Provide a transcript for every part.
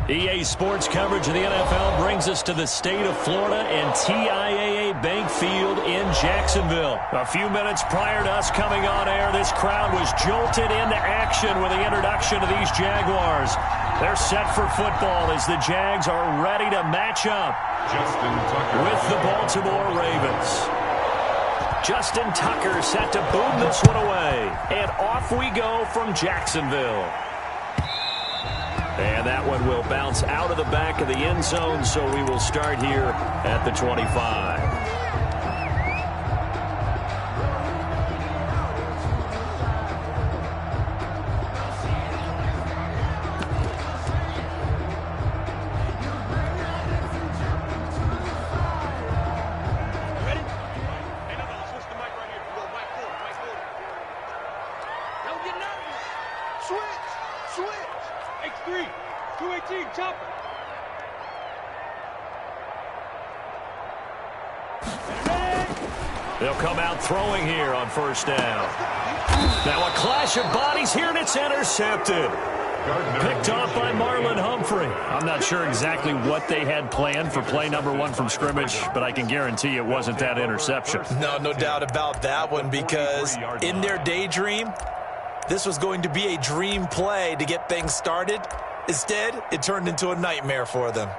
EA Sports coverage of the NFL brings us to the state of Florida and TIAA Bank Field in Jacksonville. A few minutes prior to us coming on air, this crowd was jolted into action with the introduction of these Jaguars. They're set for football as the Jags are ready to match up with the Baltimore Ravens. Justin Tucker set to boom this one away. And off we go from Jacksonville. And that one will bounce out of the back of the end zone, so we will start here at the 25. They'll come out throwing here on first down. Now a clash of bodies here, and it's intercepted. Picked off by Marlon Humphrey. I'm not sure exactly what they had planned for play number one from scrimmage, but I can guarantee it wasn't that interception. No doubt about that one, because in their daydream, this was going to be a dream play to get things started. Instead, it turned into a nightmare for them.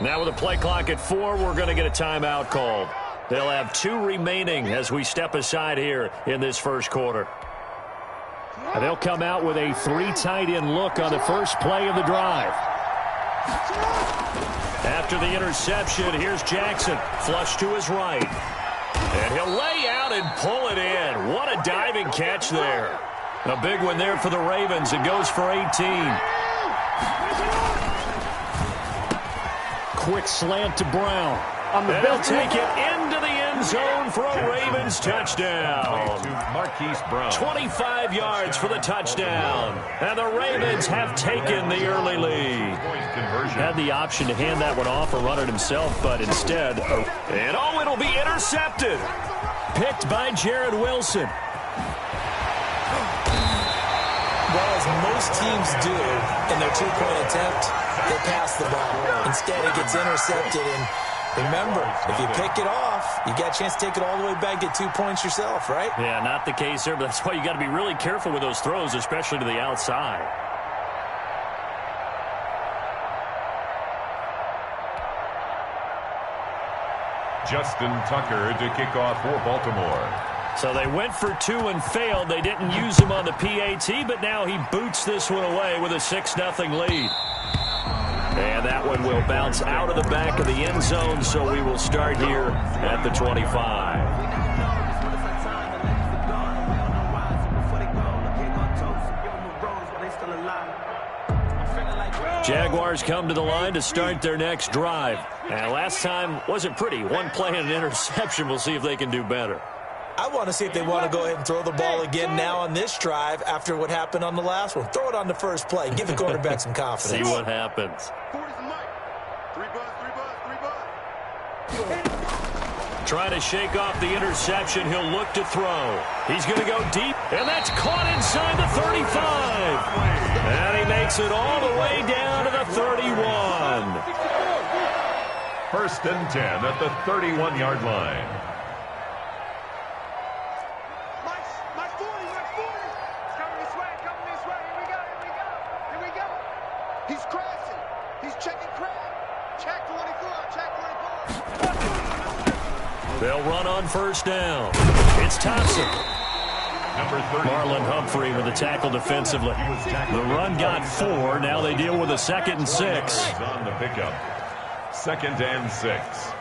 Now with a play clock at 4, we're going to get a timeout called. They'll have 2 remaining as we step aside here in this first quarter. And they'll come out with a 3 tight end look on the first play of the drive. After the interception, here's Jackson. Flush to his right. And he'll lay out and pull it in. What a diving catch there. A big one there for the Ravens. It goes for 18. Quick slant to Brown. They'll take it into the end zone for a Ravens touchdown. 25 yards for the touchdown. And the Ravens have taken the early lead. Had the option to hand that one off or run it himself, but instead, and oh, it'll be intercepted. Picked by Jared Wilson. Well, as most teams do in their 2-point attempt, they pass the ball. Instead, it gets intercepted. And remember, if you pick it off, you got a chance to take it all the way back, get 2 points yourself, right? Yeah, not the case there, but that's why you got to be really careful with those throws, especially to the outside. Justin Tucker to kick off for Baltimore. So they went for 2 and failed. They didn't use him on the PAT, but now he boots this one away with a 6-0 lead. And that one will bounce out of the back of the end zone, so we will start here at the 25. Jaguars come to the line to start their next drive. And last time wasn't pretty. One play and an interception. We'll see if they can do better. I want to see if they want to go ahead and throw the ball again now on this drive after what happened on the last one. Throw it on the first play. Give the quarterback some confidence. See what happens. Trying to shake off the interception. He'll look to throw. He's going to go deep, and that's caught inside the 35. And he makes it all the way down to the 31. 1st and 10 at the 31-yard line. They'll run on first down. It's Thompson. Marlon Humphrey with a tackle defensively. The run got 4. Now they deal with a 2nd and 6. On the pickup. 2nd and 6.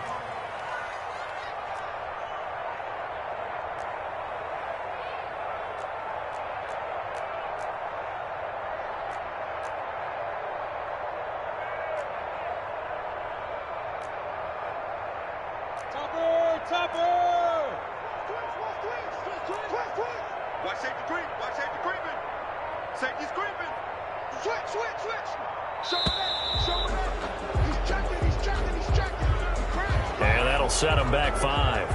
Watch safety creep. Watch safety creeping. Safety's creeping. Switch. Show it. He's checking. And that'll set him back 5.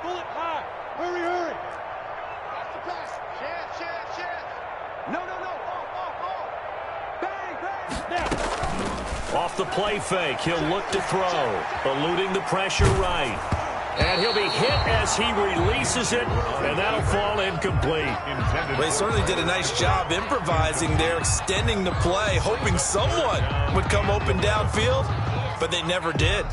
Pull it high. Hurry. Pass the pass. Chance. No. Bang. Off the play fake, he'll look to throw, eluding the pressure right. And he'll be hit as he releases it, and that'll fall incomplete. Well, they certainly did a nice job improvising there, extending the play, hoping someone would come open downfield, but they never did.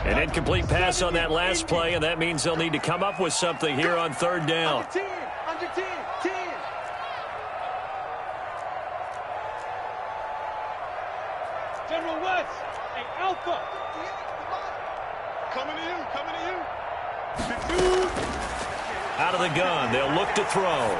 An incomplete pass on that last play, and that means they'll need to come up with something here on 3rd down. Under 10. General West, hey, Alpha. Coming to you. Out of the gun, they'll look to throw.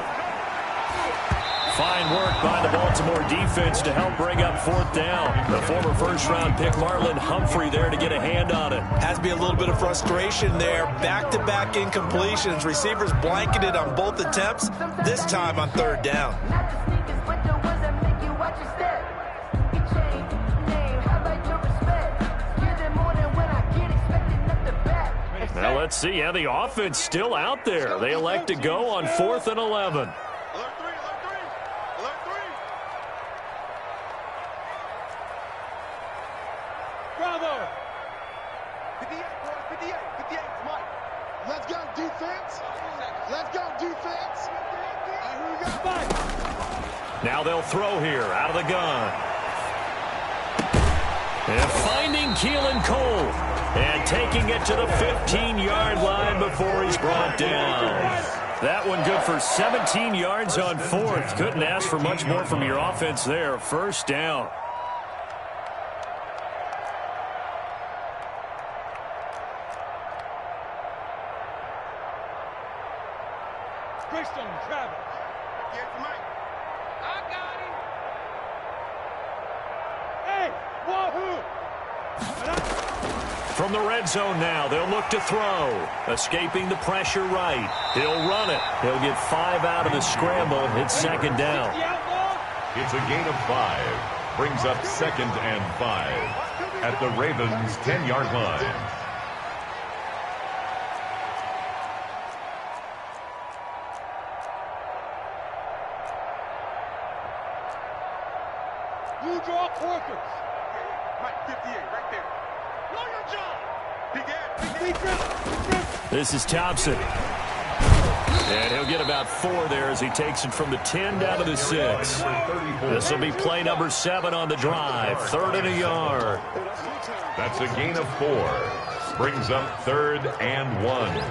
Fine work by the Baltimore defense to help bring up 4th down. The former first-round pick Marlon Humphrey there to get a hand on it. Has to be a little bit of frustration there. Back-to-back incompletions. Receivers blanketed on both attempts, this time on 3rd down. Now let's see how the offense still out there. They elect to go on 4th and 11. Bravo! 58, Mike. Let's go, defense. Here we go. Now they'll throw here, out of the gun. And finding Keelan Cole. And taking it to the 15-yard line before he's brought down. That one good for 17 yards on 4th. Couldn't ask for much more from your offense there. 1st down. Greystone, Travis. Yeah, Mike. I got him. Hey, wahoo! From the red zone now, they'll look to throw. Escaping the pressure right. He'll run it. He'll get 5 out of the scramble. It's 2nd down. It's a gain of 5. Brings up 2nd and 5 at the Ravens' 10-yard line. You draw Corkers. Mike, 58, right there. Know your job. This is Thompson. And he'll get about 4 there as he takes it from the 10 down to the 6. This will be play number 7 on the drive. 3rd and a yard. That's a gain of 4. Brings up 3rd and 1.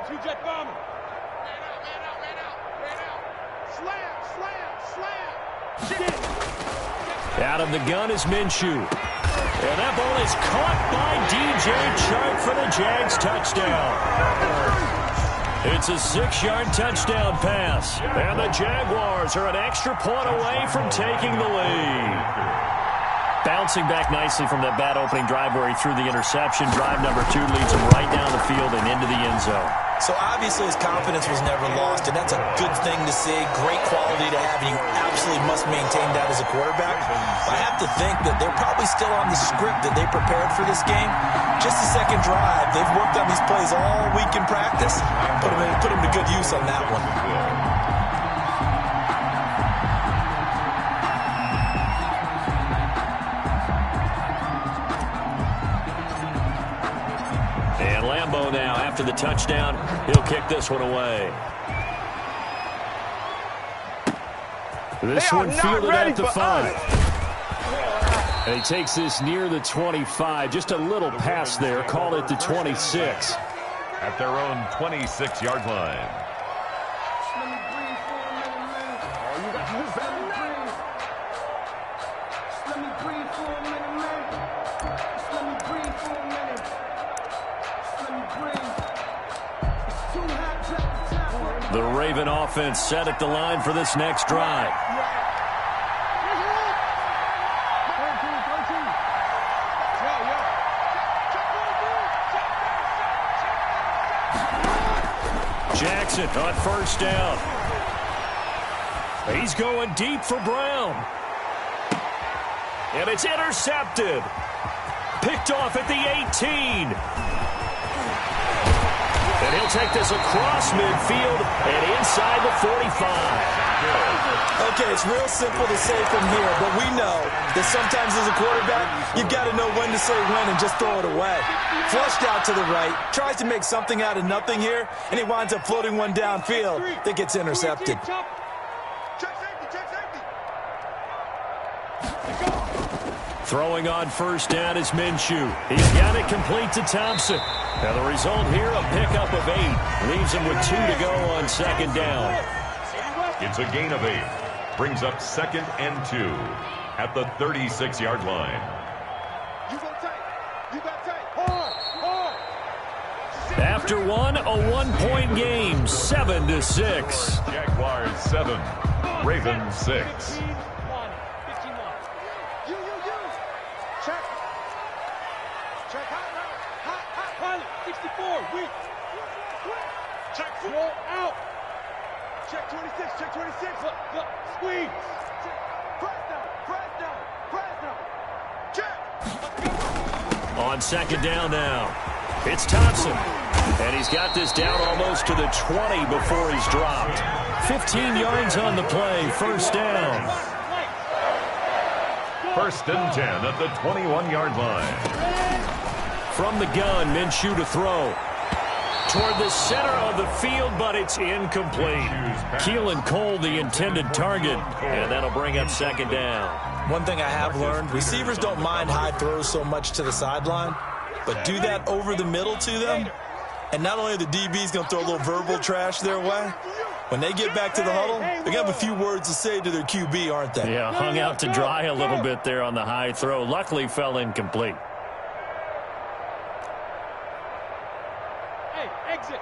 Two-jet bomber. Man out. Slam. Out of the gun is Minshew. And that ball is caught by DJ Chark for the Jags touchdown. It's a 6-yard touchdown pass. And the Jaguars are an extra point away from taking the lead. Bouncing back nicely from that bad opening drive where he threw the interception. Drive number 2 leads him right down the field and into the end zone. So obviously his confidence was never lost, and that's a good thing to see. Great quality to have, and you absolutely must maintain that as a quarterback. I have to think that they're probably still on the script that they prepared for this game. Just the second drive. They've worked on these plays all week in practice. Put them to good use on that one. after the touchdown. He'll kick this one away. This one fielded at the 5. And he takes this near the 25. Just a little pass there. Call it the 26. At their own 26-yard line. The Raven offense set at the line for this next drive. Jackson on first down. He's going deep for Brown. And it's intercepted. Picked off at the 18. And he'll take this across midfield and inside the 45. Okay, it's real simple to say from here, but we know that sometimes as a quarterback, you've got to know when to say when and just throw it away. Flushed out to the right, tries to make something out of nothing here, and he winds up floating one downfield that gets intercepted. Throwing on first down is Minshew. He's got it complete to Thompson. Now the result here, a pickup of 8. Leaves him with 2 to go on second down. It's a gain of 8. Brings up 2nd and 2 at the 36-yard line. After one, a 1-point game, 7-6. Jaguars 7, Ravens 6. Check 4 out. Check 26. Check 26. Look, squeeze. Press down. Check. On second down now, it's Thompson. And he's got this down almost to the 20 before he's dropped. 15 yards on the play, first down. 1st and 10 at the 21-yard line. From the gun, Minshew to throw. Toward the center of the field, but it's incomplete. Keelan Cole, the intended target, and that'll bring up second down. One thing I have learned, receivers don't mind high throws so much to the sideline, but do that over the middle to them, and not only are the DBs going to throw a little verbal trash their way, when they get back to the huddle, they're going to have a few words to say to their QB, aren't they? Yeah, hung out to dry a little bit there on the high throw. Luckily fell incomplete. Exit.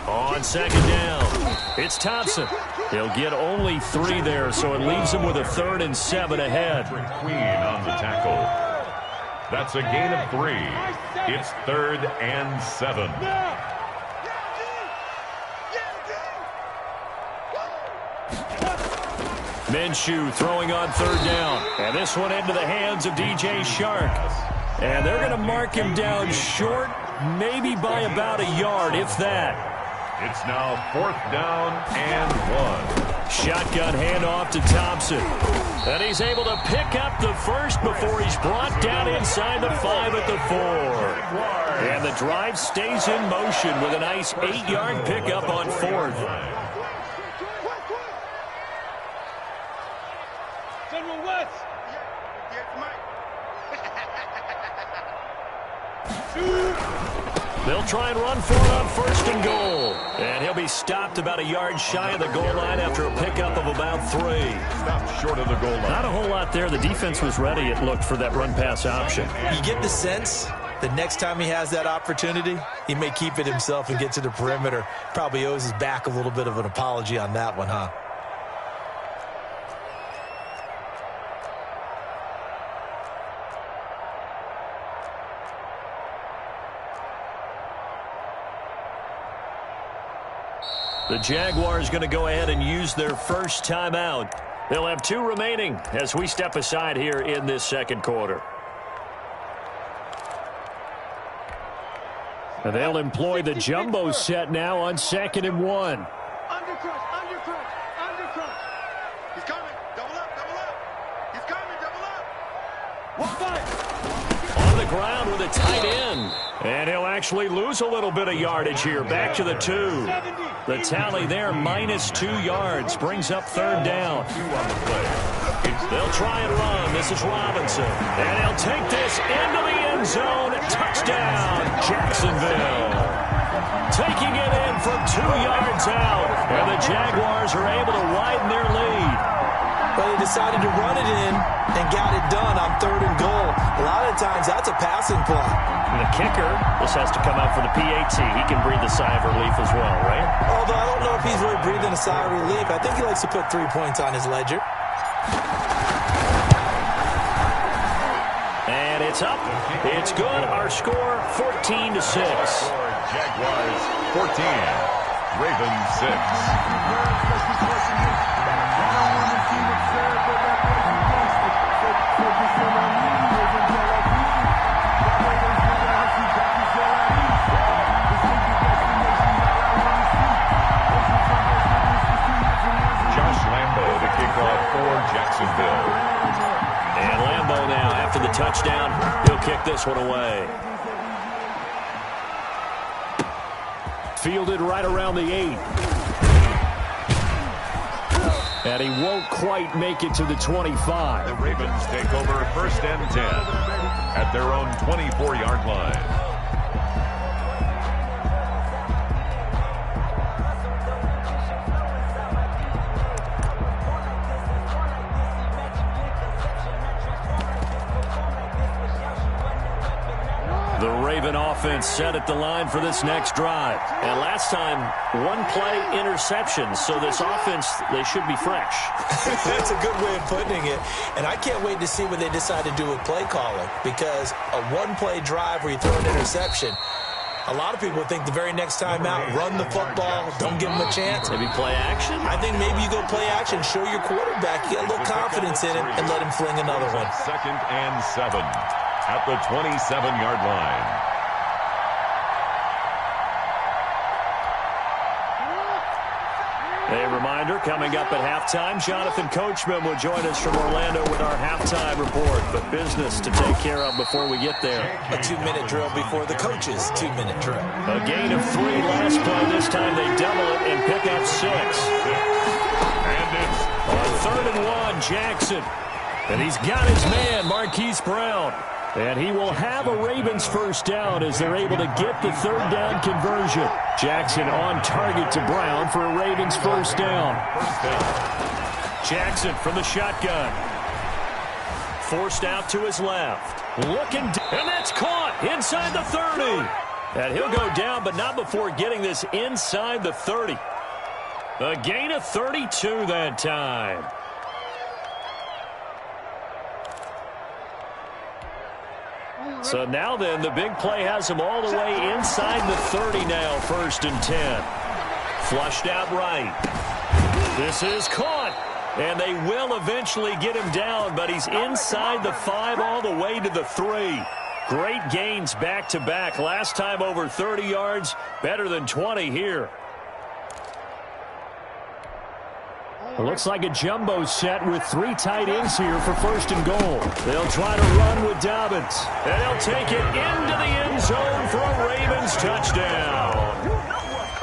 On second down, it's Thompson. He'll get only 3 there, so it leaves him with a 3rd and 7 ahead. Queen on the tackle. That's a gain of 3. It's 3rd and 7. Minshew throwing on 3rd down. And this one into the hands of DJ Shark. And they're going to mark him down short, maybe by about a yard, if that. It's now 4th down and 1. Shotgun handoff to Thompson. And he's able to pick up the first before he's brought down inside the 5 at the 4. And the drive stays in motion with a nice 8-yard pickup on 4th. General West. They'll try and run for it on 1st and goal. And he'll be stopped about a yard shy of the goal line after a pickup of about 3. Stopped short of the goal line. Not a whole lot there. The defense was ready, it looked, for that run-pass option. You get the sense that next time he has that opportunity, he may keep it himself and get to the perimeter. Probably owes his back a little bit of an apology on that one, huh? The Jaguars going to go ahead and use their first timeout. They'll have 2 remaining as we step aside here in this second quarter. And they'll employ the jumbo set now on 2nd and 1. Undercrush. He's coming. On the ground with a tight end. And he'll actually lose a little bit of yardage here. Back to the 2. The tally there, -2 yards. Brings up 3rd down. They'll try and run. This is Robinson. And he'll take this into the end zone. Touchdown, Jacksonville. Taking it in from 2 yards out. And the Jaguars are able to widen their lead. But they decided to run it in and got it done on 3rd and goal. A lot of times that's a passing play. And the kicker, this has to come out for the PAT. He can breathe a sigh of relief as well, right? Although I don't know if he's really breathing a sigh of relief. I think he likes to put 3 points on his ledger. And it's up. It's good. Our score, 14-6. Jaguars 14, Ravens 6. Jacksonville. And Lambeau now, after the touchdown, he'll kick this one away. Fielded right around the 8. And he won't quite make it to the 25. The Ravens take over 1st and 10 at their own 24-yard line. Offense set at the line for this next drive. And last time, 1-play interception. So this offense, they should be fresh. That's a good way of putting it. And I can't wait to see what they decide to do with play calling. Because a 1-play drive where you throw an interception, a lot of people think the very next time out, run the football, don't give them a chance. Maybe play action? I think maybe you go play action, show your quarterback, you get a little confidence in him, and let him fling another one. 2nd and 7 at the 27-yard line. A reminder, coming up at halftime, Jonathan Coachman will join us from Orlando with our halftime report. But business to take care of before we get there. A 2-minute drill before the coach's 2-minute drill. A gain of 3 last play. This time they double it and pick up 6. And it's on 3rd and 1, Jackson. And he's got his man, Marquise Brown. And he will have a Ravens 1st down as they're able to get the 3rd down conversion. Jackson on target to Brown for a Ravens 1st down. Jackson from the shotgun. Forced out to his left. Looking, and that's caught inside the 30. And he'll go down, but not before getting this inside the 30. A gain of 32 that time. So now then, the big play has him all the way inside the 30 now, 1st and 10. Flushed out right. This is caught. And they will eventually get him down, but he's inside the 5 all the way to the 3. Great gains back-to-back. Last time over 30 yards, better than 20 here. It looks like a jumbo set with 3 tight ends here for 1st and goal. They'll try to run with Dobbins. And he'll take it into the end zone for a Ravens touchdown.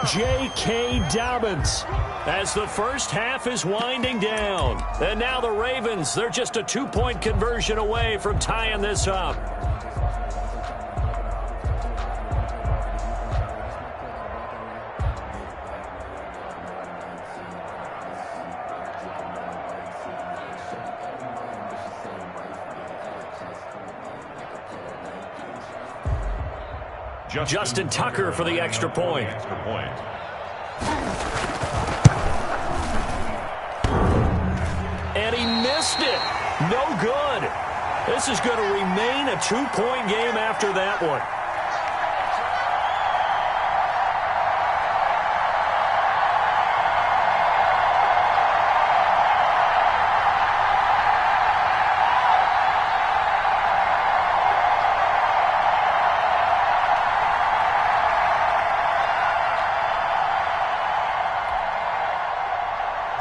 J.K. Dobbins as the first half is winding down. And now the Ravens, they're just a 2-point conversion away from tying this up. Justin Tucker for the extra point. And he missed it. No good. This is going to remain a 2-point game after that one.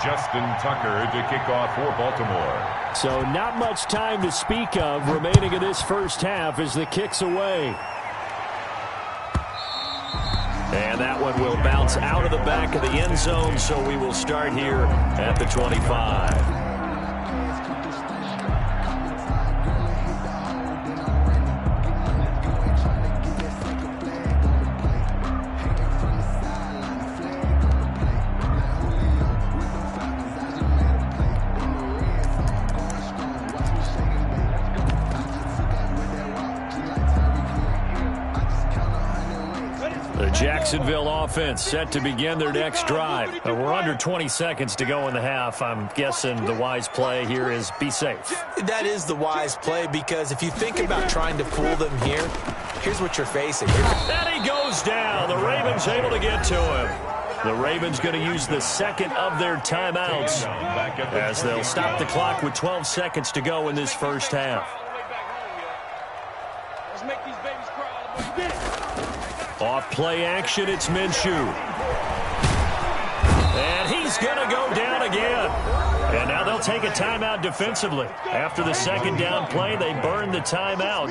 Justin Tucker to kick off for Baltimore. So not much time to speak of remaining in this first half as the kick's away. And that one will bounce out of the back of the end zone, so we will start here at the 25. Jacksonville offense set to begin their next drive. We're under 20 seconds to go in the half. I'm guessing the wise play here is be safe. That is the wise play, because if you think about trying to fool them here, here's what you're facing. And he goes down. The Ravens able to get to him. The Ravens going to use the second of their timeouts as they'll stop the clock with 12 seconds to go in this first half. Let's make these babies cry. Off play action, it's Minshew. And he's going to go down again. And now they'll take a timeout defensively. After the second down play, they burn the timeout,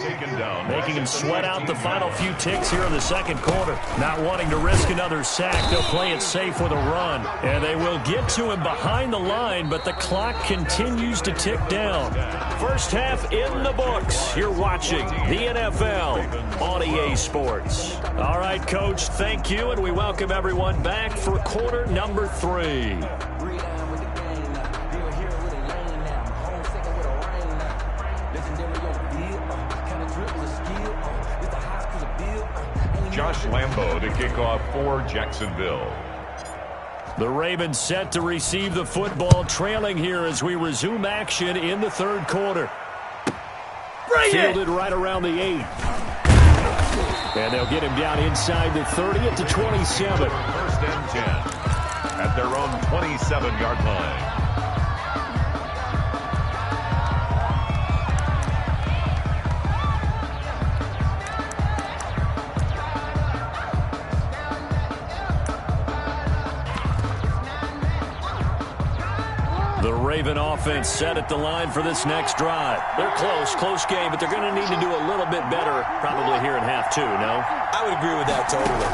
making him sweat out the final few ticks here in the second quarter. Not wanting to risk another sack, they'll play it safe with a run. And they will get to him behind the line, but the clock continues to tick down. First half in the books. You're watching the NFL on EA Sports. All right, Coach, thank you, and we welcome everyone back for quarter number 3. Josh Lambo to kick off for Jacksonville. The Ravens set to receive the football, trailing here as we resume action in the third quarter. Fielded right around the 8. And they'll get him down inside the 30 at the 27. First and 10 at their own 27-yard line. The Raven offense set at the line for this next drive. They're close game, but they're going to need to do a little bit better probably here in half 2, no? I would agree with that totally.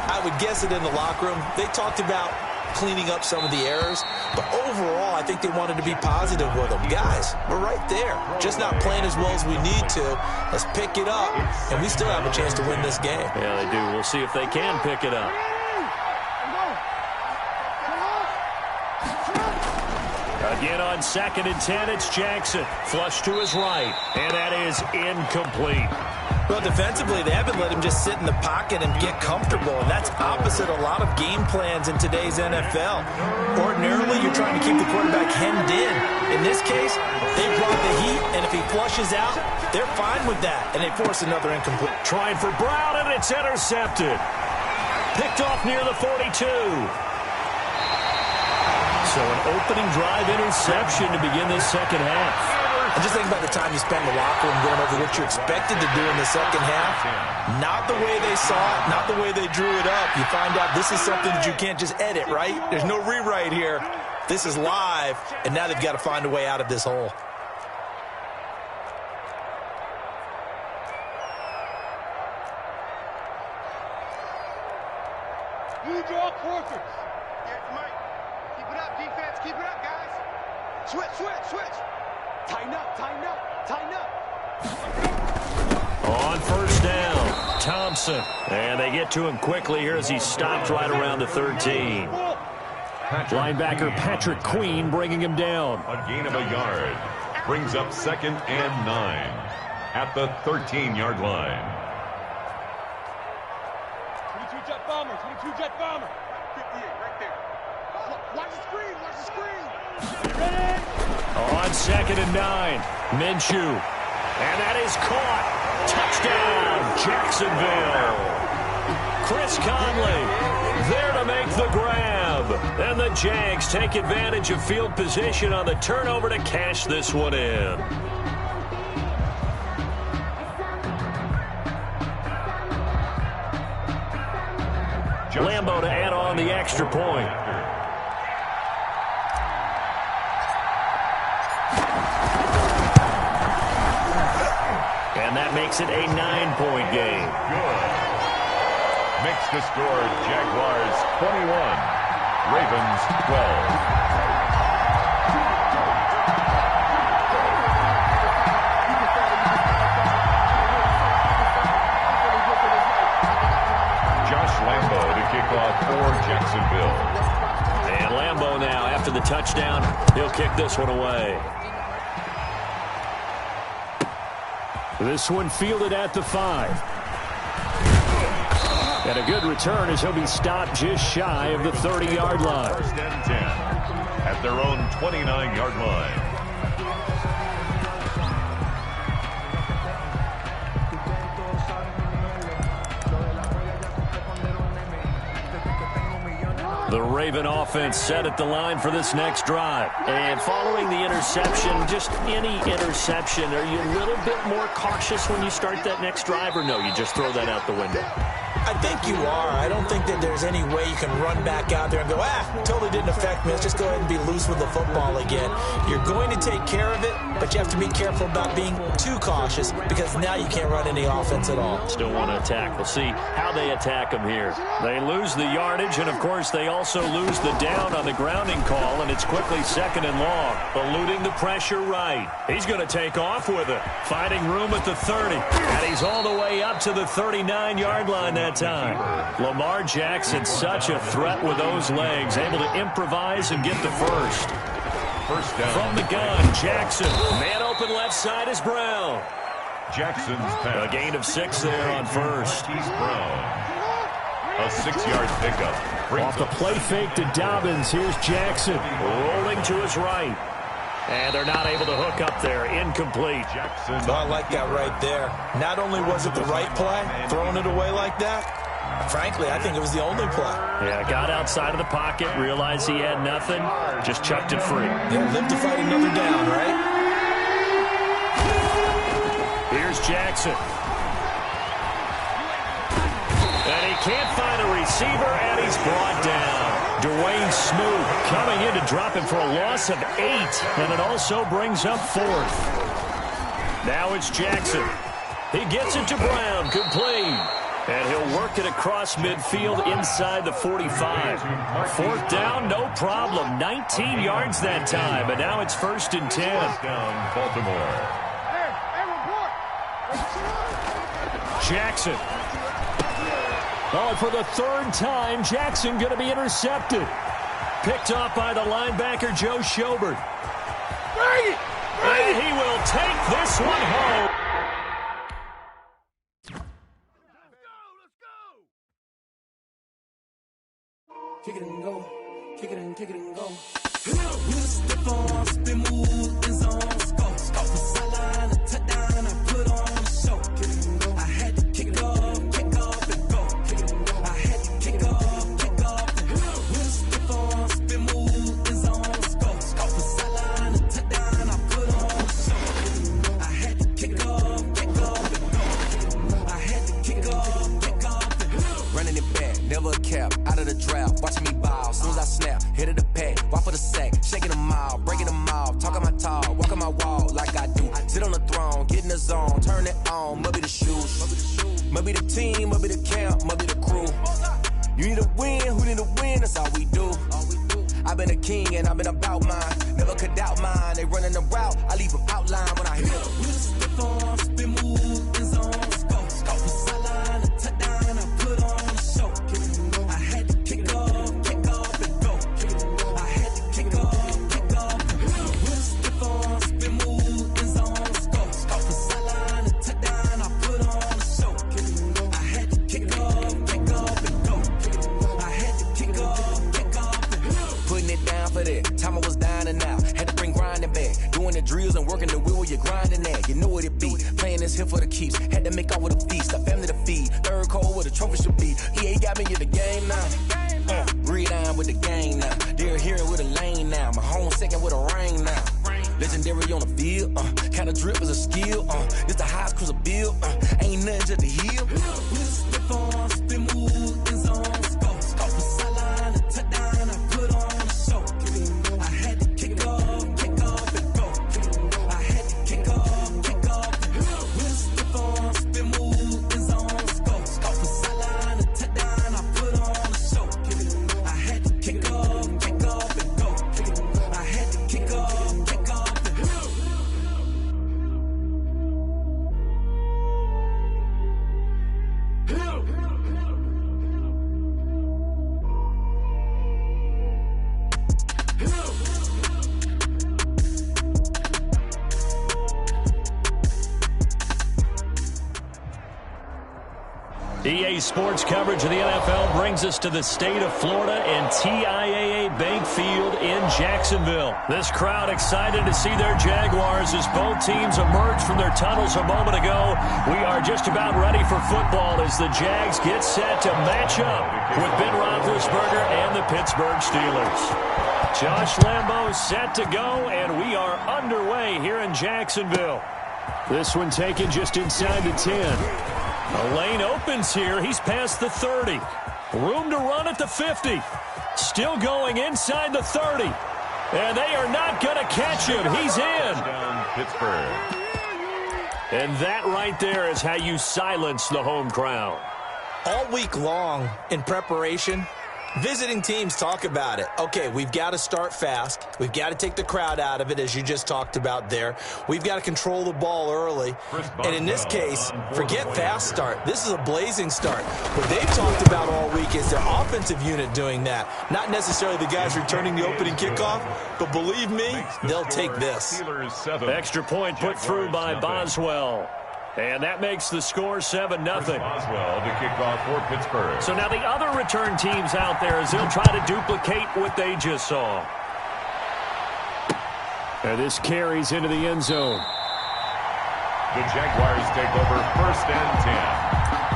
I would guess it in the locker room. They talked about cleaning up some of the errors, but overall, I think they wanted to be positive with them. Guys, we're right there. Just not playing as well as we need to. Let's pick it up, and we still have a chance to win this game. Yeah, they do. We'll see if they can pick it up. Again on 2nd and 10, it's Jackson. Flush to his right, and that is incomplete. Well, defensively, they haven't let him just sit in the pocket and get comfortable, and that's opposite a lot of game plans in today's NFL. Ordinarily, you're trying to keep the quarterback hemmed in. In this case, they brought the heat, and if he flushes out, they're fine with that, and they force another incomplete. Trying for Brown, and it's intercepted. Picked off near the 42. So an opening drive interception to begin this second half. And just think about the time you spend in the locker room going over what you're expected to do in the second half. Not the way they saw it, not the way they drew it up. You find out this is something that you can't just edit, right? There's no rewrite here. This is live, and now they've got to find a way out of this hole. You draw quarters. Yeah, Mike. Keep it up, defense. Keep it up, guys. Switch. Tighten up. On first down, Thompson. And they get to him quickly here as he stopped right around the 13. Linebacker Patrick Queen bringing him down. A gain of a yard. Brings up 2nd and 9 at the 13-yard line. 22 jet bomber. 58 right there. Watch the screen. You ready? On 2nd and 9, Minshew. And that is caught. Touchdown, Jacksonville. Chris Conley there to make the grab. And the Jags take advantage of field position on the turnover to cash this one in. Lambo to add on the extra point. And that makes it a 9-point game. Good. Makes the score Jaguars 21, Ravens 12. Lambo to kick off for Jacksonville. And Lambo now, after the touchdown, he'll kick this one away. This one fielded at the 5. And a good return as he'll be stopped just shy of the 30-yard line. First and 10 at their own 29-yard line. The Raven offense set at the line for this next drive. And following the interception, just any interception, are you a little bit more cautious when you start that next drive, or no, you just throw that out the window? I think you are. I don't think that there's any way you can run back out there and go, totally didn't affect me. Let's just go ahead and be loose with the football again. You're going to take care of it, but you have to be careful about being too cautious because now you can't run any offense at all. Still want to attack. We'll see how they attack them here. They lose the yardage, and, of course, they also lose the down on the grounding call, and it's quickly 2nd and long. Eluding the pressure right. He's going to take off with it. Finding room at the 30, and he's all the way up to the 39-yard line that time. Lamar Jackson, such a threat with those legs, able to improvise and get the first. First down. From the gun, Jackson. Man open left side is Brown. Jackson's pass. A gain of 6 there on first. He's Brown. A 6-yard pickup. Off the play fake to Dobbins. Here's Jackson. Rolling to his right. And they're not able to hook up there. Incomplete. Jackson. So I like that right there. Not only was it the right play, throwing it away like that, frankly, I think it was the only play. Yeah, got outside of the pocket, realized he had nothing, just chucked it free. Yeah, live to fight another down, right? Here's Jackson. And he can't find a receiver, and he's brought down. Dwayne Smoot coming in to drop him for a loss of 8, and it also brings up 4th. Now it's Jackson. He gets it to Brown, complete. And he'll work it across midfield inside the 45. 4th down, no problem. 19 yards that time, and now it's 1st and 10. Down, Baltimore. Jackson. Oh, and for the 3rd time, Jackson going to be intercepted. Picked off by the linebacker, Joe Schobert. And he will take this one home. Kick it and go, kick it and go. We'll step on, spin, move, in zone, scope. Scope the sideline, a touchdown, I put on a show. Kick it and go. I had to kick off and go. Kick it and go. I had to kick off and go. We'll step on, spin, move, in zone, scope. Scope the sideline, a touchdown, I put on a show. I had to kick off and go. I had to kick off and go. Running it back, never a cap, out of the draft. Watch me ball, soon as I snap, hit of the pad, walk for the sack, shaking them out, breaking them off, talking my talk, walking my wall like I do. Sit on the throne, get in the zone, turn it on, must be the shoes, must be the team, must be the camp, must be the crew. You need a win, who need a win, that's all we do. I've been a king and I've been about mine, never could doubt mine, they running the route, I leave them outline when I hit them. We'll step on, spin, move, in zone, scope, scope the sideline, a touchdown, I put on a show. I had to kick off and go. I had to kick off. We'll step on, spin, move, in zone, scope, scope the sideline, a touchdown, I put on a show. I had to kick off and go. I had to kick off. Putting it down for that. Time I was down and out. Had to bring grinding back. Doing the drills and working the wheel where you're grinding at. You know what it be. Playing this here for the keeps. Had to make out with a feast. A family to feed. Third cold where the trophy should be. EA got me in the game now. Read on with the game now. They're hearing with a lane now. My home second with a ring now. Legendary on the field. Kind of drip is a skill. It's the highest cruiser bill. Ain't nothing just to heal. We'll step on, spin, move, in zone, scope. Scope the sideline, a touchdown, I put on a show. I had to kick off and go. I had to kick off. We'll step on, Today's sports coverage of the NFL brings us to the state of Florida and TIAA Bank Field in Jacksonville. This crowd excited to see their Jaguars as both teams emerge from their tunnels a moment ago. We are just about ready for football as the Jags get set to match up with Ben Roethlisberger and the Pittsburgh Steelers. Josh Lambeau set to go, and we are underway here in Jacksonville. This one taken just inside the 10. A lane opens here. He's past the 30. Room to run at the 50. Still going inside the 30. And they are not going to catch him. He's in. Down Pittsburgh. And that right there is how you silence the home crowd. All week long in preparation, visiting teams talk about it. Okay, we've got to start fast. We've got to take the crowd out of it, as you just talked about there. We've got to control the ball early. And in this case, forget fast start. This is a blazing start. What they've talked about all week is their offensive unit doing that. Not necessarily the guys returning the opening kickoff, but believe me, they'll take this. Extra point put through by Boswell. And that makes the score 7-0. Boswell to kick off for Pittsburgh. So now the other return teams out there as they'll try to duplicate what they just saw. And this carries into the end zone. The Jaguars take over 1st and 10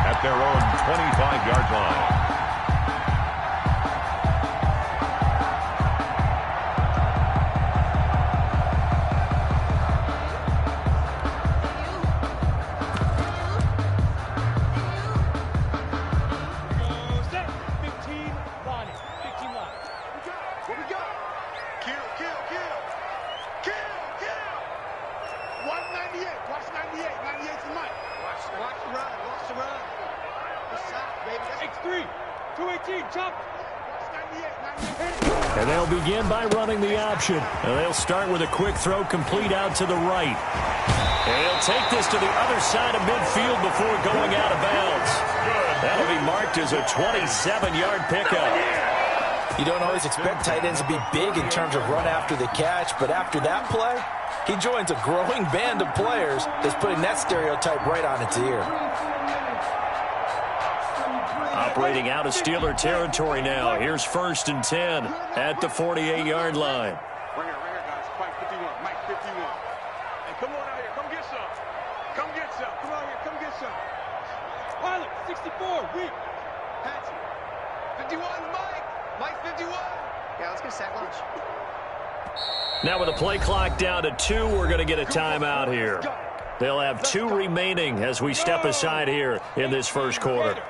at their own 25-yard line. And they'll begin by running the option. And they'll start with a quick throw complete out to the right. And he'll take this to the other side of midfield before going out of bounds. That'll be marked as a 27-yard pickup. You don't always expect tight ends to be big in terms of run after the catch, but after that play, he joins a growing band of players that's putting that stereotype right on its ear. Operating out of Steeler territory now. Here's 1st and 10 at the 48-yard line. Right here, guys. Mike 51. Mike 51. Hey, come on out here. Come get some. Come get some. Come out here. Come get some. Pilot, 64. Weak. Patsy. 51, Mike. Mike 51. Yeah, let's get a sack lunch. Now with the play clock down to 2, we're going to get a timeout here. They'll have 2 remaining as we step aside here in this first quarter.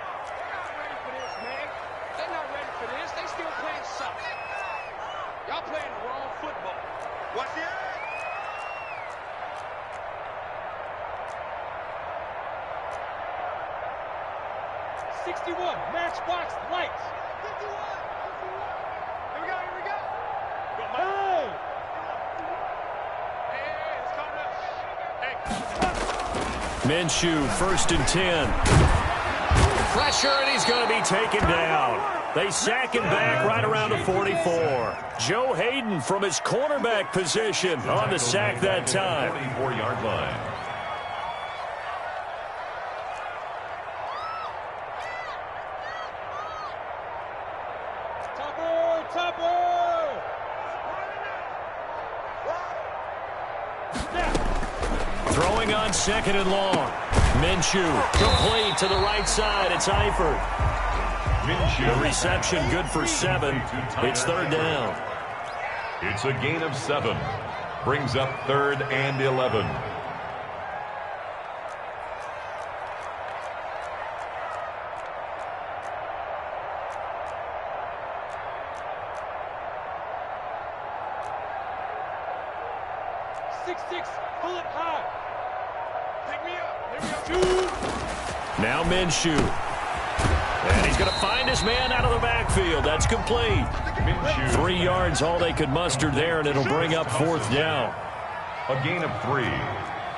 Matchbox lights. 51. Here we go. Here we go. Hey. Hey, let's calm down. Hey. Minshew, 1st and 10. Pressure, and he's going to be taken down. They sack him back right around the 44. Joe Hayden from his cornerback position on the sack that time. 44-yard line. Throwing on 2nd and long. Minshew complete to the right side. It's Eifert. The reception good for 7. It's 3rd down. It's a gain of 7. Brings up 3rd and 11. Pull it high. Pick me up. Here we go. Now Minshew. And he's going to find his man out of the backfield. That's complete. 3 yards, all they could muster there, and it'll bring up 4th down. A gain of 3.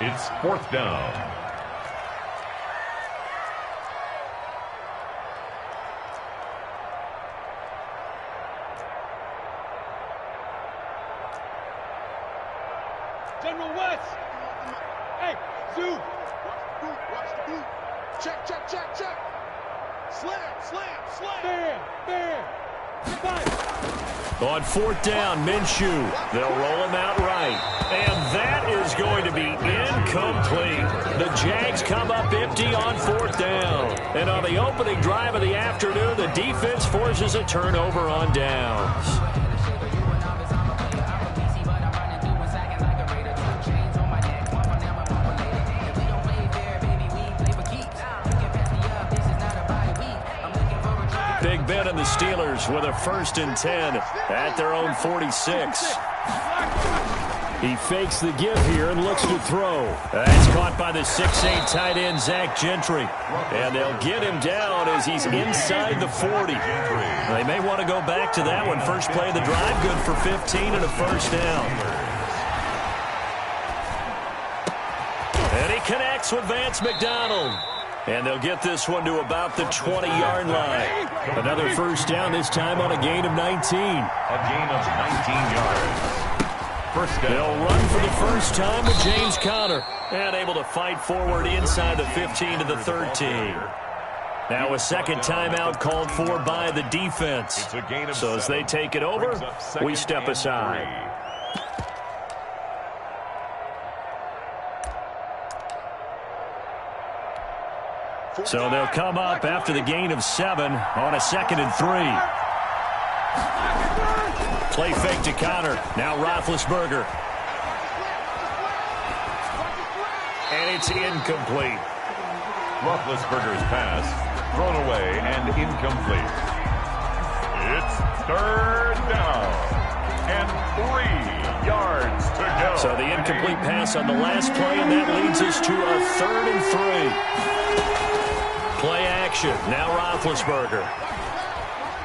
It's 4th down. General West. Hey, Zoo. Watch the boot. Check. On fourth down, Minshew. They'll roll him out right. And that is going to be incomplete. The Jags come up empty on fourth down. And on the opening drive of the afternoon, the defense forces a turnover on downs. Big Ben and the Steelers with a 1st and 10 at their own 46. He fakes the give here and looks to throw. That's caught by the 6'8 tight end, Zach Gentry. And they'll get him down as he's inside the 40. They may want to go back to that one. First play of the drive, good for 15 and a 1st down. And he connects with Vance McDonald. And they'll get this one to about the 20-yard line. Another 1st down, this time on a gain of 19. A gain of 19 yards. First down. They'll run for the first time with James Conner. And able to fight forward inside the 15 to the 13. Now a second timeout called for by the defense. So as they take it over, we step aside. So they'll come up after the gain of 7 on a 2nd and 3. Play fake to Conner. Now Roethlisberger. And it's incomplete. Roethlisberger's pass thrown away and incomplete. It's 3rd down and 3 yards to go. So the incomplete pass on the last play, and that leads us to a 3rd and 3. Play action. Now Roethlisberger.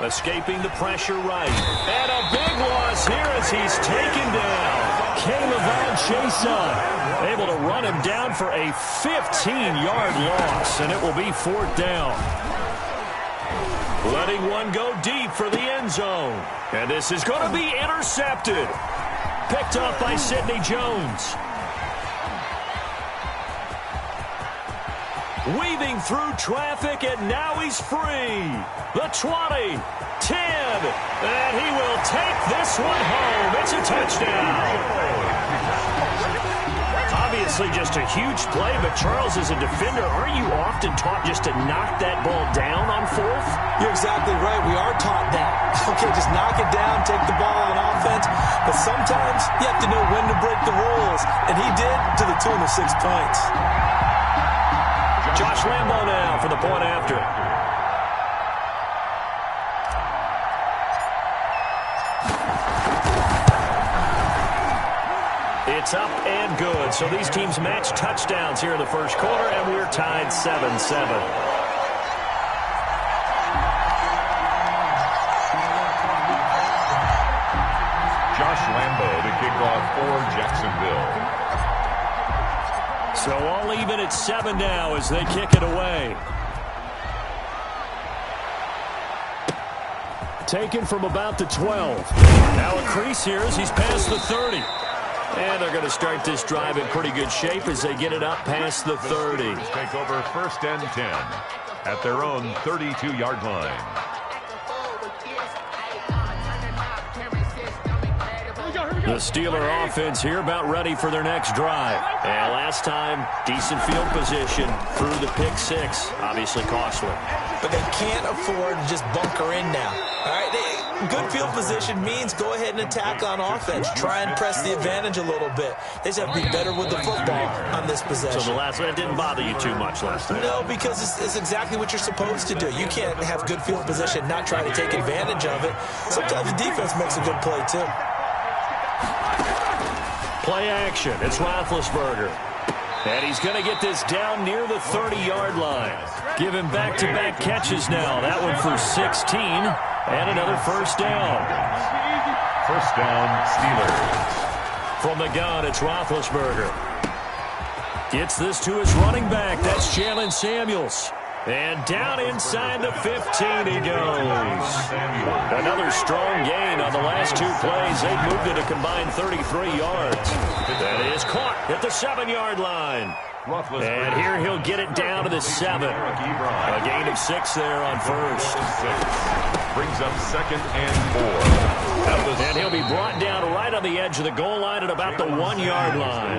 Escaping the pressure right. And a big loss here as he's taken down. K'Lavon Chaisson able to run him down for a 15-yard loss, and it will be 4th down. Letting one go deep for the end zone. And this is going to be intercepted. Picked up by Sidney Jones. Weaving through traffic, and now he's free. The 20, 10, and he will take this one home. It's a touchdown. Obviously just a huge play, but Charles, as a defender, aren't you often taught just to knock that ball down on 4th? You're exactly right. We are taught that. Okay, just knock it down, take the ball on offense. But sometimes you have to know when to break the rules, and he did to the tune of 6 points. Josh Lambo now for the point after. It's up and good. So these teams match touchdowns here in the first quarter, and we're tied 7-7. Josh Lambo to kick off for Jacksonville. So all even at 7 now as they kick it away. Taken from about the 12. Now a crease here as he's past the 30. And they're going to start this drive in pretty good shape as they get it up past the 30. Take over 1st and 10 at their own 32-yard line. The Steeler offense here about ready for their next drive. And last time, decent field position through the pick 6. Obviously costly. But they can't afford to just bunker in now. All right, good field position means go ahead and attack on offense. Try and press the advantage a little bit. They just have to be better with the football on this possession. So the last one, it didn't bother you too much last time? No, because it's exactly what you're supposed to do. You can't have good field position, not try to take advantage of it. Sometimes the defense makes a good play, too. Play action. It's Roethlisberger. And he's going to get this down near the 30-yard line. Give him back-to-back catches now. That one for 16. And another 1st down. 1st down, Steelers. From the gun, it's Roethlisberger. Gets this to his running back. That's Jalen Samuels. And down inside the 15 he goes. Another strong gain on the last 2 plays. They've moved it a combined 33 yards. That is caught at the 7-yard line. And here he'll get it down to the 7. A gain of 6 there on first. Brings up 2nd and 4. And he'll be brought down right on the edge of the goal line at about the 1-yard line.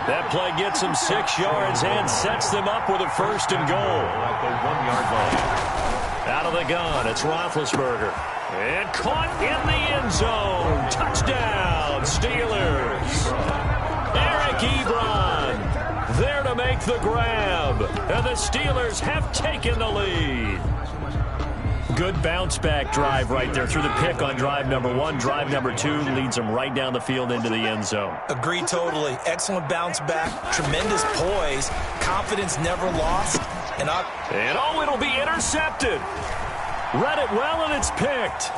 That play gets him 6 yards and sets them up with a 1st and goal. At the 1-yard line. Out of the gun, it's Roethlisberger. And caught in the end zone. Touchdown, Steelers. Eric Ebron there to make the grab. And the Steelers have taken the lead. Good bounce-back drive right there through the pick on drive number 1. Drive number 2 leads them right down the field into the end zone. Agree totally. Excellent bounce-back, tremendous poise, confidence never lost, and up. And oh, it'll be intercepted. Read it well, and it's picked.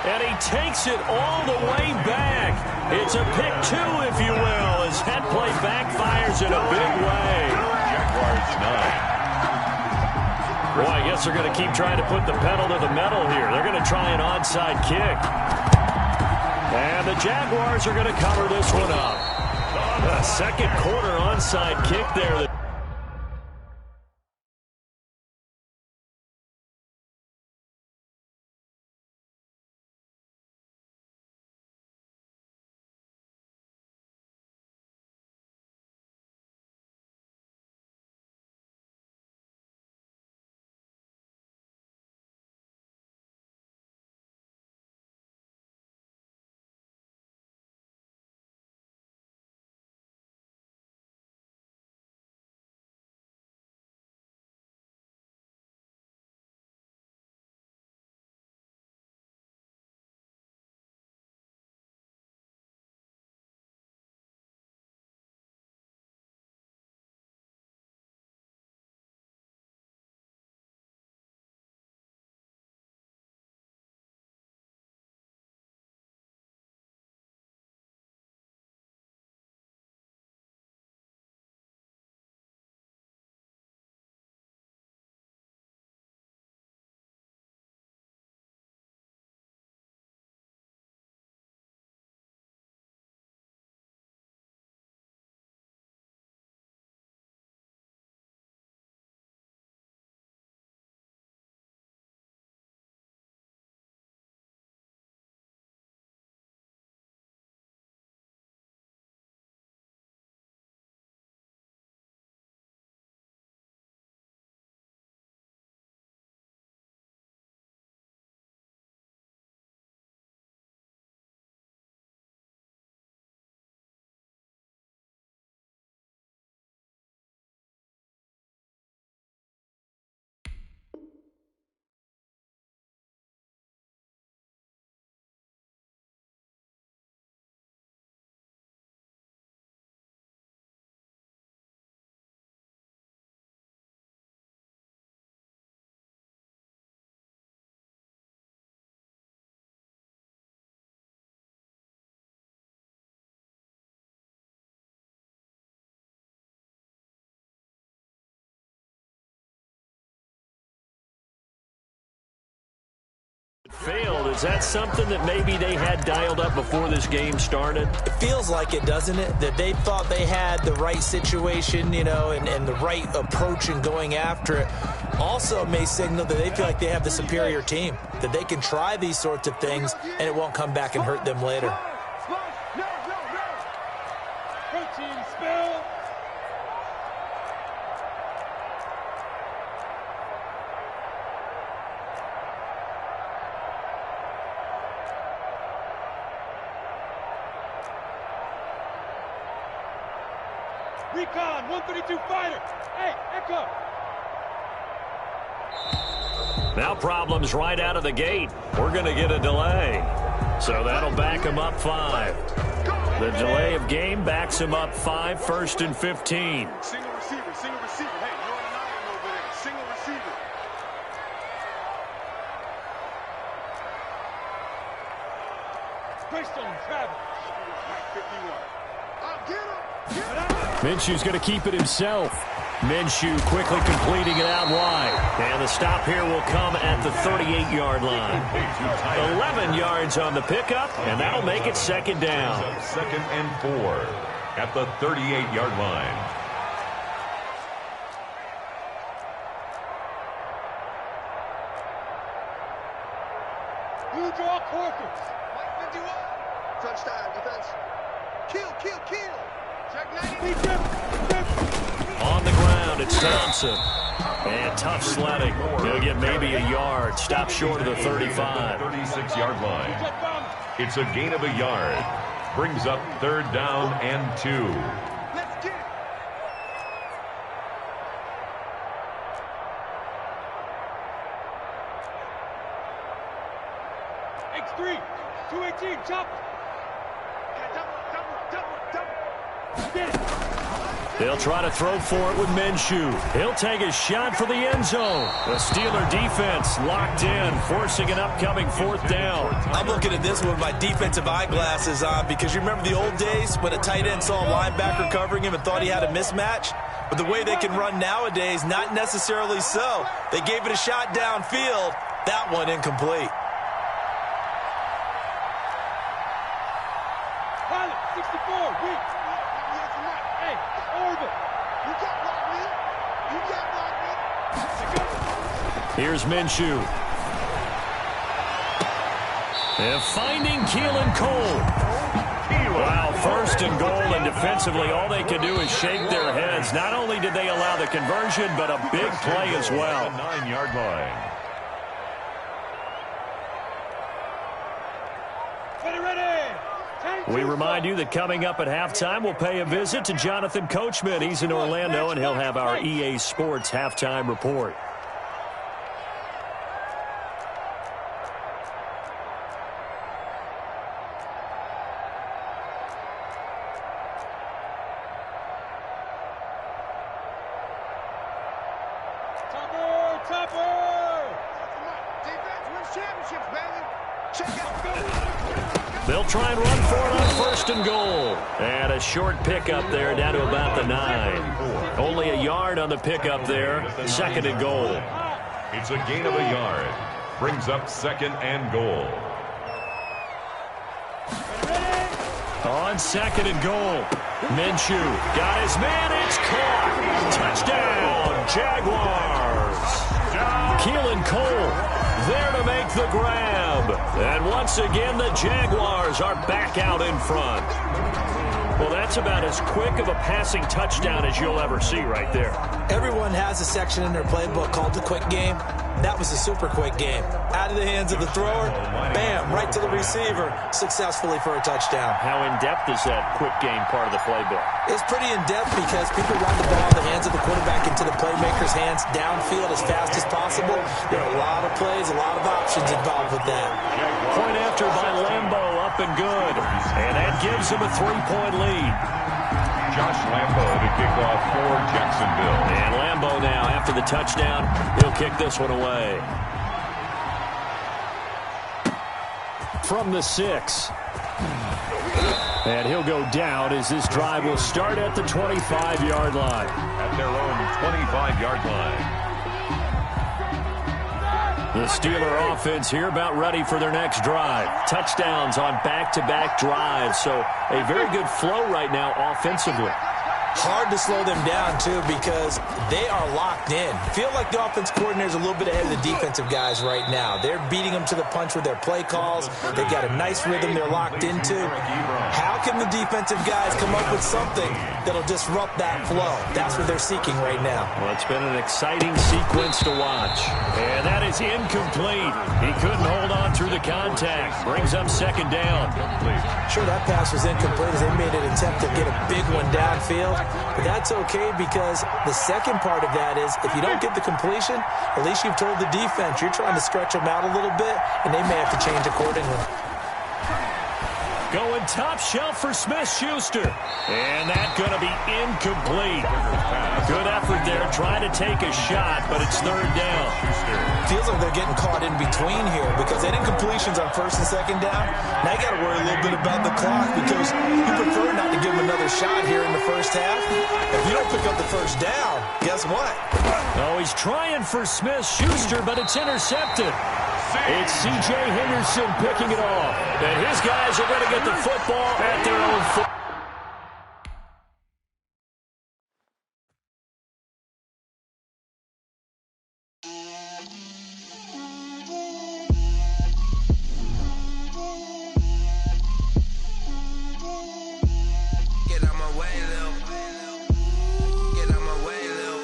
And he takes it all the way back. It's a pick 2, if you will, as that play backfires in a big way. Jaguars 9. Boy, I guess they're going to keep trying to put the pedal to the metal here. They're going to try an onside kick. And the Jaguars are going to cover this one up. A second quarter onside kick there. Failed. Is that something that maybe they had dialed up before this game started? It feels like it, doesn't it? That they thought they had the right situation, you know, and the right approach in going after it. Also may signal that they feel like they have the superior team, that they can try these sorts of things and it won't come back and hurt them later. Protein spill. Recon, 132 fighter. Hey, Echo. Now problems right out of the gate. We're going to get a delay. So that'll back him up 5. The delay of game backs him up 5, 1st and 15. Single receiver, single receiver. Hey, you're on an island over there. Single receiver. Greystone, Travis. Mike 51. I'll get him. Minshew's going to keep it himself. Minshew quickly completing it out wide. And the stop here will come at the 38-yard line. 11 yards on the pickup, and that'll make it second down. Second and 4 at the 38-yard line. Blue draw quarters. Touchdown, defense. Kill. Check 90. On the ground, it's Thompson. And tough sledding. He'll get maybe a yard. Stop short of the 35. 36-yard line. It's a gain of a yard. Brings up third down and 2. Let's get it. X3, 218, chop. Get it. They'll try to throw for it with Minshew. He'll take a shot for the end zone. The Steeler defense locked in, forcing an upcoming fourth down. I'm looking at this one with my defensive eyeglasses on because you remember the old days when a tight end saw a linebacker covering him and thought he had a mismatch? But the way they can run nowadays, not necessarily so. They gave it a shot downfield. That one incomplete. Pilot, 64, weak. Hey, Orville. You can't block me. Here's Minshew. And finding Keelan Cole. Wow, first and goal, and defensively all they can do is shake their heads. Not only did they allow the conversion, but a big play as well. 9-yard line. We remind you that coming up at halftime, we'll pay a visit to Jonathan Coachman. He's in Orlando, and he'll have our EA Sports halftime report. They'll try and run for it on first and goal. And a short pickup there down to about the 9. Only a yard on the pickup there. Second and goal. It's a gain of a yard. Brings up second and goal. On second and goal. Minshew got his man. It's caught. Touchdown, Jaguars. Keelan Cole there to make the grab. And once again, the Jaguars are back out in front. Well, that's about as quick of a passing touchdown as you'll ever see right there. Everyone has a section in their playbook called the quick game. That was a super quick game. Out of the hands of the thrower, bam, right to the receiver, successfully for a touchdown. How in-depth is that quick game part of the playbook? It's pretty in-depth because people run the ball in the hands of the quarterback into the playmaker's hands downfield as fast as possible. There are a lot of plays, a lot of options involved with that. Point after by Lambeau, up and good. And that gives him a 3-point lead. Josh Lambeau to kick off for Jacksonville. And Lambeau now, after the touchdown, he'll kick this one away. From the 6. And he'll go down as this drive will start at the 25-yard line. At their own 25-yard line. The Steeler offense here about ready for their next drive. Touchdowns on back-to-back drives, so a very good flow right now offensively. Hard to slow them down, too, because they are locked in. Feel like the offense coordinator is a little bit ahead of the defensive guys right now. They're beating them to the punch with their play calls. They've got a nice rhythm they're locked into. How can the defensive guys come up with something that'll disrupt that flow? That's what they're seeking right now. Well, it's been an exciting sequence to watch. And that is incomplete. He couldn't hold on through the contact. Brings up second down. Sure, that pass was incomplete as they made an attempt to get a big one downfield. But that's okay because the second part of that is if you don't get the completion, at least you've told the defense you're trying to stretch them out a little bit, and they may have to change accordingly. Going top shelf for Smith-Schuster. And that's going to be incomplete. Good effort there trying to take a shot, but it's third down. Feels like they're getting caught in between here because they did incompletions on first and second down. Now you got to worry a little bit about the clock because you prefer not to give them another shot here in the first half. If you don't pick up the first down, guess what? Oh, he's trying for Smith-Schuster, but it's intercepted. It's C.J. Henderson picking it off. And his guys are going to get the football at their own foot. Get out my way, Lil. Get out my way, Lil.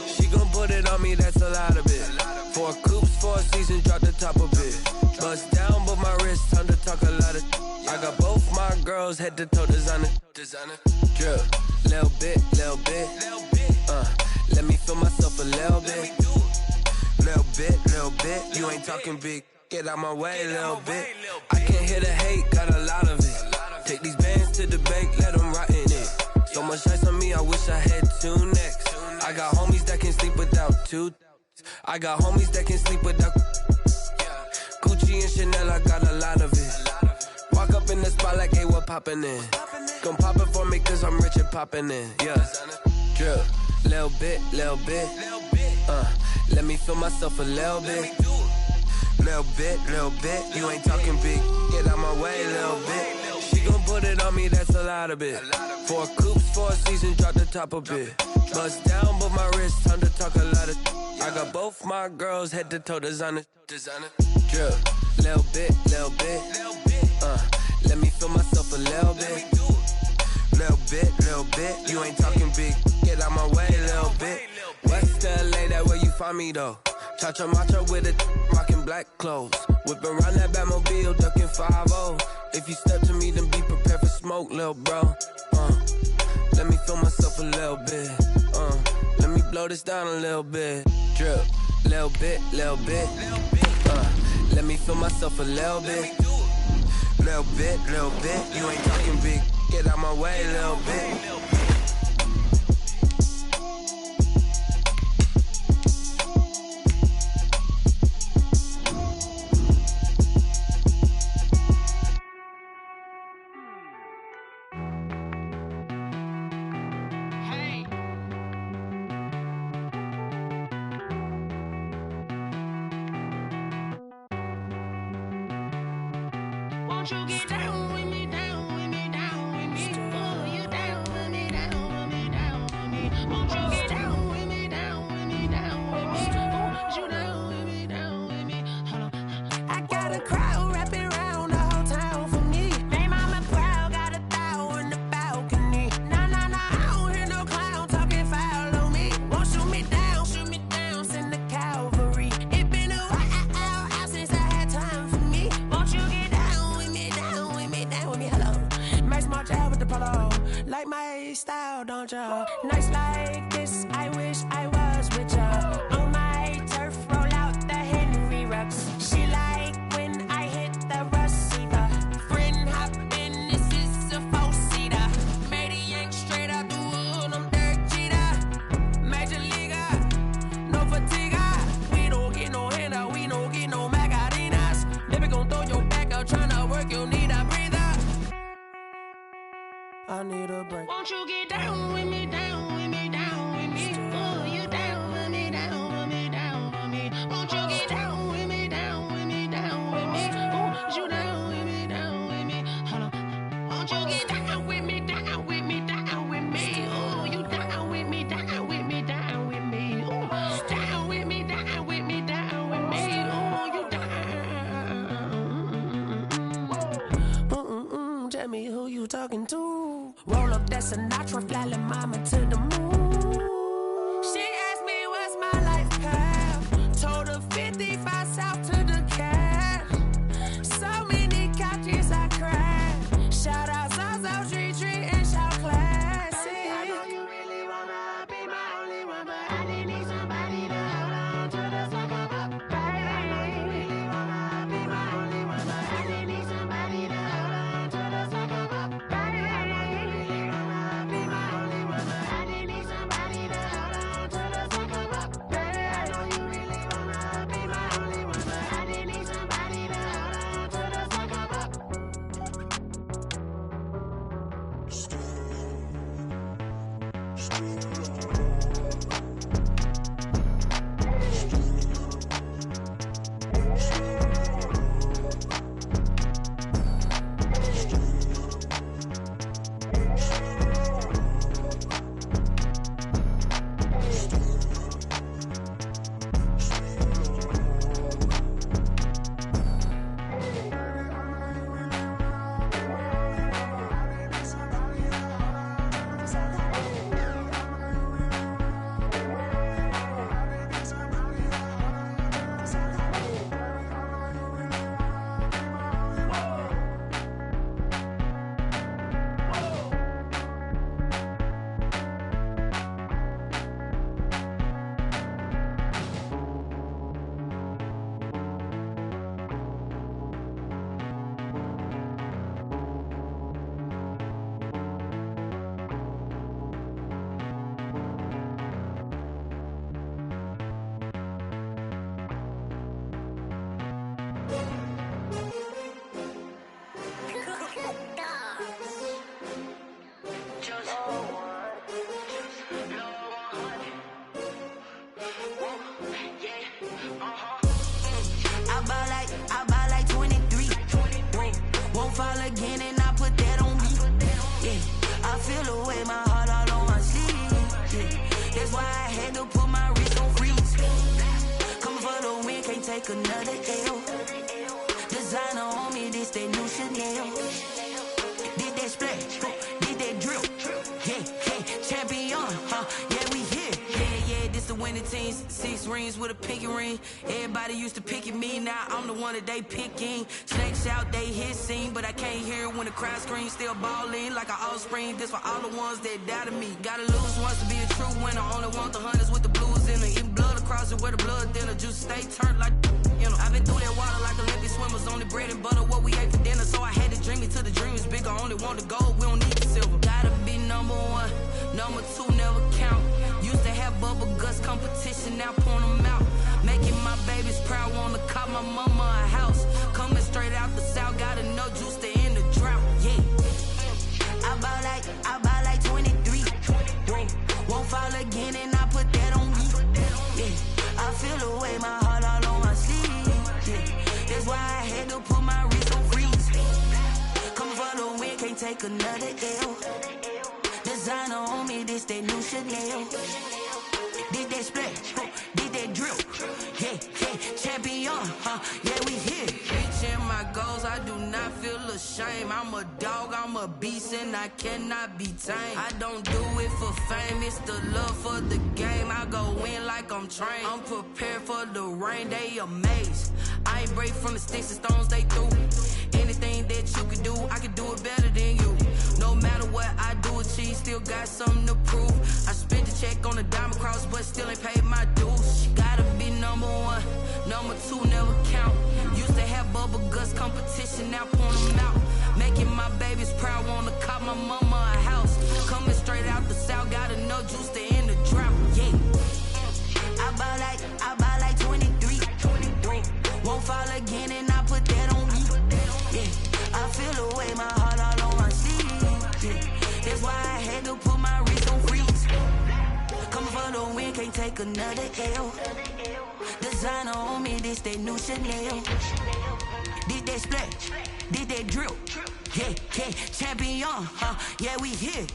She gon' put it on me, that's a lot of it. 4 coops, 4 seasons, drop the top a bit. Bust down, but my wrist, time to talk a lot of. I got both my girls head to toe designer. Drip, little bit. Let me feel myself a little bit. Little bit. You ain't talking big. Get out my way, little bit. I can't hear the hate, got a lot of it. Take these bands to the bank, let them rot in it. So much ice on me, I wish I had 2 necks. I got homies that can sleep without 2. I got homies that can sleep without Gucci and Chanel, I got a lot of it. Walk up in the spot like, hey, what poppin' in? Gon' pop it for me cause I'm rich and poppin' in. Yeah, drip, little bit. Let me feel myself a little bit. Little bit. You ain't talking big. Get out my way, little bit. She gon' put it on me, that's a lot of it. 4 coops, 4 seasons, drop the top a bit. Bust down, but my wrist, time to talk a lot of. I got both my girls head to toe designer. Drip, little bit. Let me feel myself a little bit. Little bit. You ain't talking big. Get out my way, little bit. West LA, that where you find me though. Cha-cha matcha with a rockin' black clothes. Whippin' around that Batmobile, duckin' 5-0. If you step to me, then be prepared for smoke, lil' bro. Let me feel myself a little bit. Let me blow this down a little bit. Drip, little bit. Let me feel myself a little bit. Little bit. You ain't talking big. Get out my way, little bit. Won't you get down with me, down with me, down with me? Oh, you down with me, down with me, down with me. Won't you get down with me, down with me, down with me? Oh, you down with me, down with me? Hold on. I got a crowd wrapping around the whole town for me. They mama proud, got a thou in the balcony. Nah, I don't hear no clown talking foul on me. Won't shoot me down, send the cavalry. It been a while since I had time for me. Won't you get down with me, down with me, down with me? Hello. Max March out with the polo. Like my style, don't ya? Nights like this, I wish I was with ya. On my turf, roll out the Henry Rux. She like when I hit the receiver. Friend hop in, this is a 4-seater. Made a yank straight out the wood, I'm Derek Jeter. Major leaguer, no fatigue. We don't get no handout, we don't get no Macarinas. Never gon' throw your back out, tryna work, you need a breather. I need a break. Won't you get down with me, down with me, down with me? Oh, you down with me, down with me, down with me? Won't you get down with me, down with me, down with me? Oh, you down with me, down with me? Hold on. Won't you get down with me, down with me, down with me? Oh, you down with me, down with me, down with me? Oh, down with me, down with me, down with me? Oh, you down. Tell me who you talking to. Roll up that Sinatra, fly la mama to the moon. She asked me what's my life path. Told her 55 south to the cat. So many couches I cried. Shout out Zazo, Tree, and shout classic. I know you really wanna be my only one, but I didn't need somebody to hold on to the sucker up. Baby, I know you really wanna be my only one, but I didn't need somebody to hold on to the sucker up. I buy like 23. Won't fall again and I put that on me. Yeah, I feel the way, my heart all on my sleeve. Yeah, that's why I had to put my wrist on freeze. Coming for the win, can't take another L. Designer on me, this that new Chanel. Did that splash, did that drill. Yeah, champion, yeah, we here. Yeah, this the winning team. 6 rings with a pinky ring. Everybody used to pick at me, now I'm the one that they picking. Snakes out, they hit scene, but I can't hear it when the crowd screams. Still ballin' like an offspring. This for all the ones that doubted me. Gotta lose once to be a true winner. Only want the hunters with the blues in it. Eating blood across it where the blood thinner. Juice stay turned like, you know. I've been through that water like Olympic swimmers. Only bread and butter, what we ate for dinner. So I had to dream it till the dream is bigger. Only want the gold, we don't need the silver. Gotta be number 1, number 2 never count. Used to have bubble guts competition, now point them out. Making my babies proud, wanna call my mama a house. Coming straight out the south, gotta know juice to end the drought. Yeah, I buy like 23. Won't fall again and I put that on me. Yeah, I feel the way, my heart all on my sleeve. Yeah, that's why I had to put my wrist on freeze. Coming for the win, can't take another L. Designer on me, this that new Chanel. Did that splash, did that drill. Yeah, champion, yeah, we here. Reaching my goals, I do not feel ashamed. I'm a dog, I'm a beast, and I cannot be tamed. I don't do it for fame, it's the love for the game. I go in like I'm trained. I'm prepared for the rain, they amazed. I ain't break from the sticks and stones they threw. Anything that you can do, I can do it better than you. No matter what I do, achieve, still got something to prove. I spent the check on the diamond cross, but still ain't paid my dues. Gotta be number 1, number 2 never count. Used to have bubble guts competition, now point them out. Making my babies proud, wanna call my mama a house. Coming straight out the south, gotta know juice to end the drought. Yeah, I buy like 23. Won't fall again and I put that on me. Yeah, I feel the way, my heart all on my sleeve. Yeah, that's why I had to put my wrist on freeze. Coming for the win, can't take another L. Designer on me, this that new Chanel. Did that splash, did that drill. Yeah, champion, yeah, we here.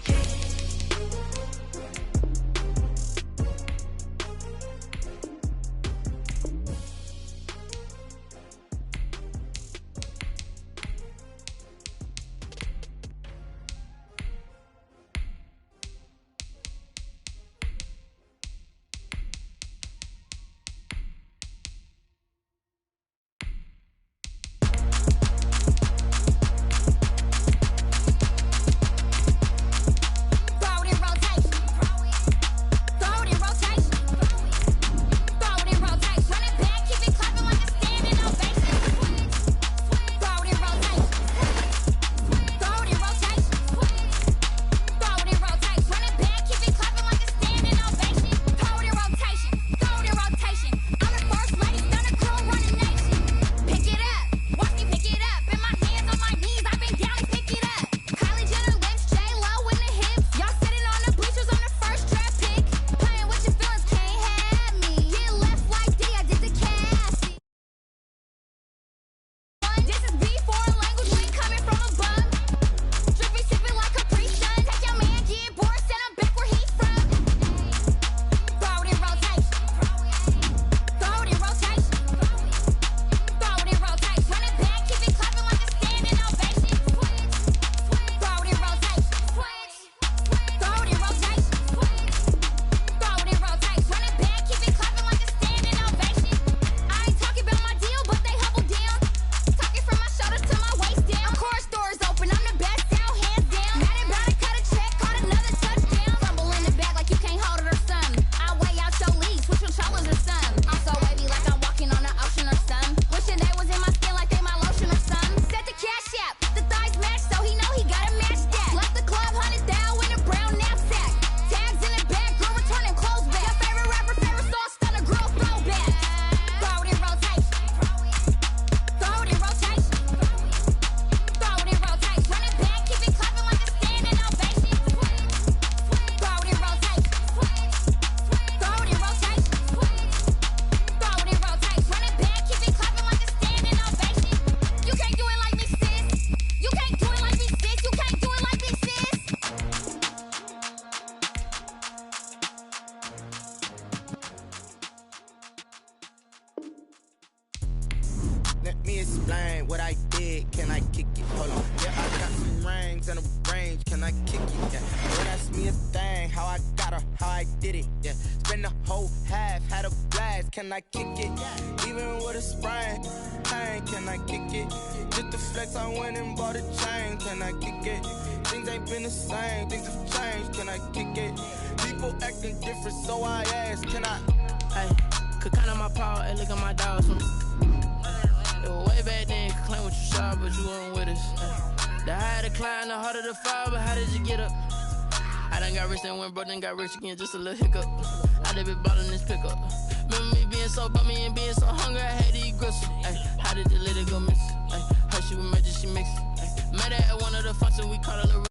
explain what I did, can I kick it? Hold on, yeah, I got some rings and a range, can I kick it? Yeah, don't ask me a thing, how I got her, how I did it. Yeah, spend the whole half, had a blast, can I kick it? Even with a sprain, pain, can I kick it? Just the flex, I went and bought a chain, can I kick it? Things ain't been the same, things have changed, can I kick it? People acting different, so I ask, can I? Hey, could count on my power, hey, look at my dogs. It was way back then, could claim what you saw, but you weren't with us. The higher the climb, the harder the fall, but how did you get up? I done got rich and went broke, then got rich again, just a little hiccup. I done been ballin' this pickup. Remember me being so bummy and being so hungry, I had to eat gristle. Ay, how did you let it go miss? Ay, how she was magic, she mixed. Met her at one of the functions, we caught a little